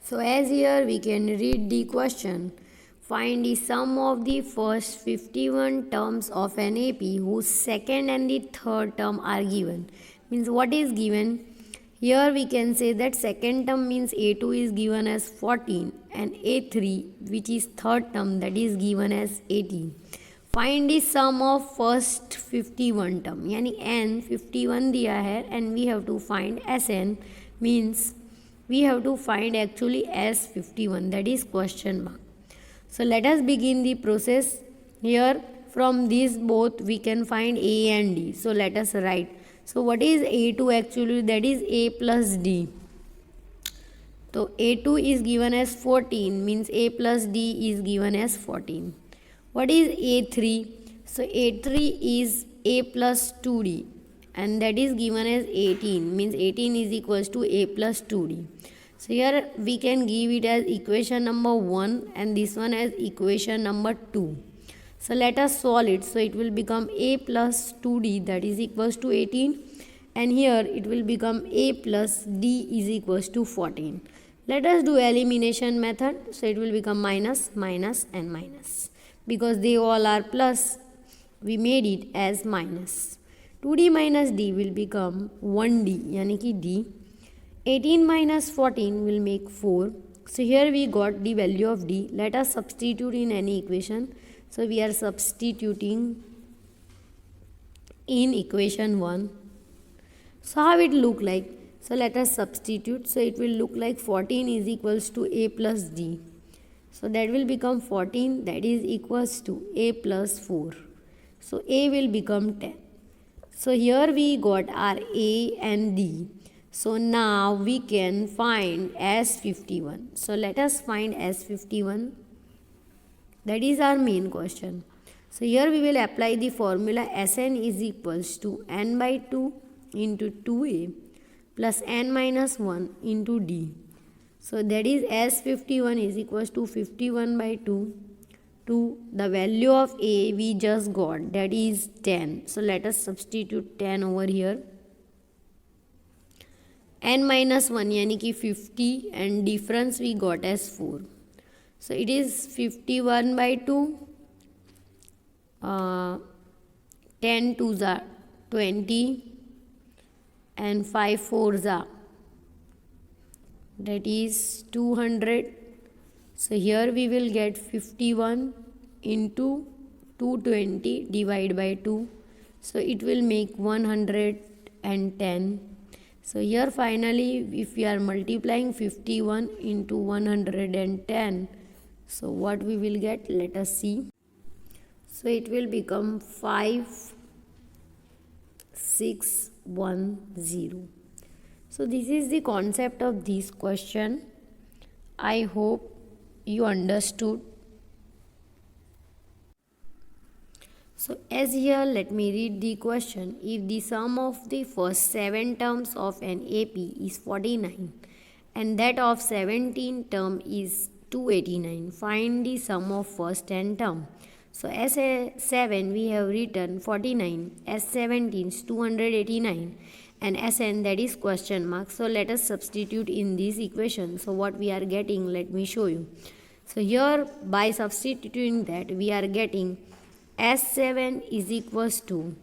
So as here we can read the question. Find the sum of the first 51 terms of an AP whose second and the third term are given. Means what is given? Here we can say that second term means A2 is given as 14 and A3 which is third term that is given as 18. Find the sum of first 51 term. यानी n 51 दिया है and we have to find Sn means we have to find actually S51, that is question mark. So let us begin the process. Here from these both we can find A and D. So let us write. So what is A2 actually? That is A plus D. So A2 is given as 14 means A plus D is given as 14. What is A3? So A3 is A plus 2D and that is given as 18 means 18 is equals to A plus 2D. So here we can give it as equation number 1 and this one as equation number 2. So let us solve it. So it will become A plus 2D that is equals to 18 and here it will become A plus D is equals to 14. Let us do elimination method. So it will become minus, minus and minus. Because they all are plus, we made it as minus. 2D minus D will become 1D yani ki D. 18 minus 14 will make 4. So here we got the value of D. Let us substitute in any equation. So we are substituting in equation 1. So how it look like? So let us substitute. So it will look like 14 is equals to A plus D. So that will become 14 that is equals to A plus 4. So A will become 10. So here we got our A and D. So now we can find S51. So let us find S51. That is our main question. So here we will apply the formula Sn is equals to n by 2 into 2A plus n minus 1 into D. So that is S51 is equals to 51 by 2 to the value of A we just got, that is 10. So let us substitute 10 over here. N minus 1 yani ki 50 and difference we got as 4. So it is 51 by 2, 10 2s are 20 and 5 4s are, that is 200. So here we will get 51 into 220 divided by 2. So it will make 110. So here finally if we are multiplying 51 into 110, so what we will get? Let us see. So it will become 5610. So this is the concept of this question. I hope you understood. So as here let me read the question. If the sum of the first 7 terms of an AP is 49 and that of 17 term is 289, find the sum of first 10 term. So as a 7 we have written 49, as 17 is 289 and Sn that is question mark. So let us substitute in this equation. So what we are getting, let me show you. So here by substituting that we are getting S7 is equals to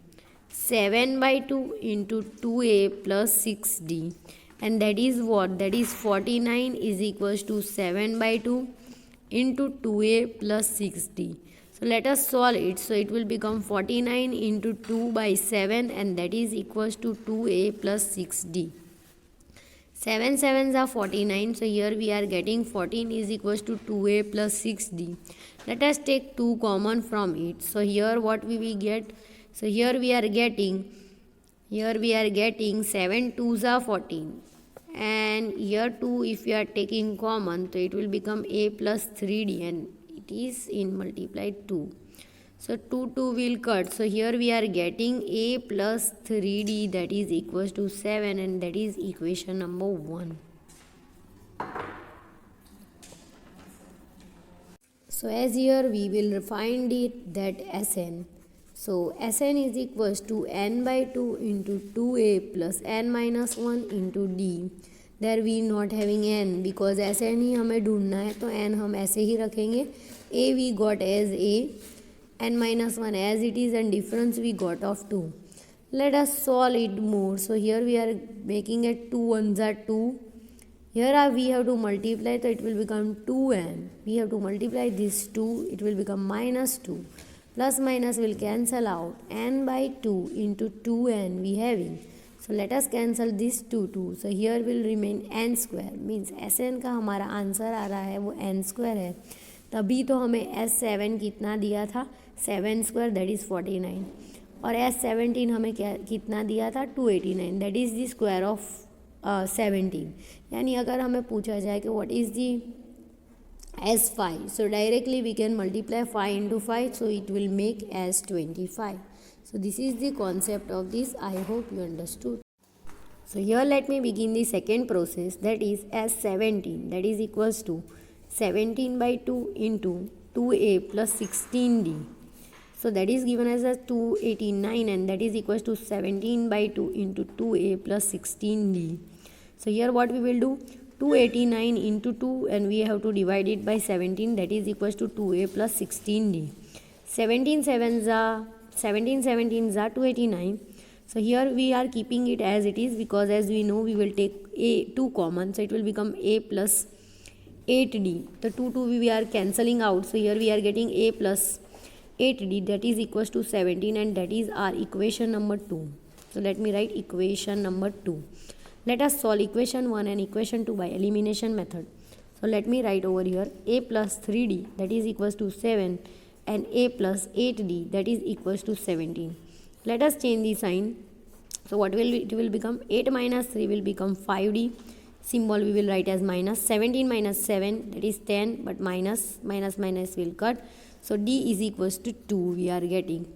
7 by 2 into 2A plus 6D and that is what? That is 49 is equals to 7 by 2 into 2A plus 6D. So let us solve it. So it will become 49 into 2 by 7 and that is equals to 2A plus 6D. 7 sevens are 49. So here we are getting 14 is equals to 2A plus 6D. Let us take 2 common from it. So here what we will get? So here we are getting 7 2s are 14 and here 2 if we are taking common, so it will become A plus 3D and it is in multiplied 2. So 2 will cut. So here we are getting A plus 3D that is equals to 7 and that is equation number 1. So as here we will find it that Sn. So Sn is equals to n by 2 into 2A plus n minus 1 into D. There we not having an, because ऐसे नहीं हमें ढूंढना है तो N हम ऐसे ही रखेंगे. A we got as A, n minus 1 as it is, and difference we got of 2. Let us solve it more. So here we are making it 2 ones are 2. Here we have to multiply, so it will become 2n. We have to multiply this 2, it will become minus 2. Plus minus will cancel out. N by 2 into 2n we having. So let us cancel this 2. So here will remain n square. Means Sn का हमारा answer आ रहा है वो n square है. तभी तो हमें S7 कितना दिया था, 7 स्क्वायर दैट इज़ 49, और S17 हमें क्या कितना दिया था, 289, that is the square of 17. यानी अगर हमें पूछा जाए कि what is the S5, so directly we can multiply 5 into 5, so it will make S25. So this is the concept of this. I hope you understood. So here let me begin the second process, that is S17, that is equals to 17 by 2 into 2a plus 16d. So that is given as a 289, and that is equals to 17 by 2 into 2a plus 16d. So here what we will do, 289 into 2, and we have to divide it by 17, that is equals to 2a plus 16d. 17 17s are 289. So here we are keeping it as it is, because as we know we will take a 2 common, so it will become a plus 8d. The 2 we are cancelling out, so here we are getting a plus 8d, that is equals to 17, and that is our equation number 2. So let me write equation number 2. Let us solve equation 1 and equation 2 by elimination method. So let me write over here a plus 3d, that is equals to 7, and a plus 8d, that is equals to 17. Let us change the sign. So what will it will become, 8 minus 3 will become 5d. Symbol we will write as minus. 17 minus 7, that is 10, but minus will cut. So d is equals to 2 we are getting.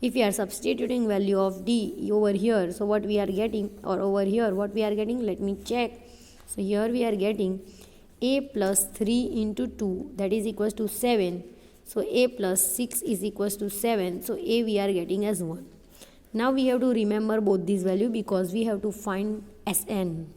If we are substituting value of d over here, so what we are getting, or over here what we are getting, let me check. So here we are getting a plus 3 into 2, that is equals to 7. So a plus 6 is equals to 7. So a we are getting as 1. Now we have to remember both these values, because we have to find Sn.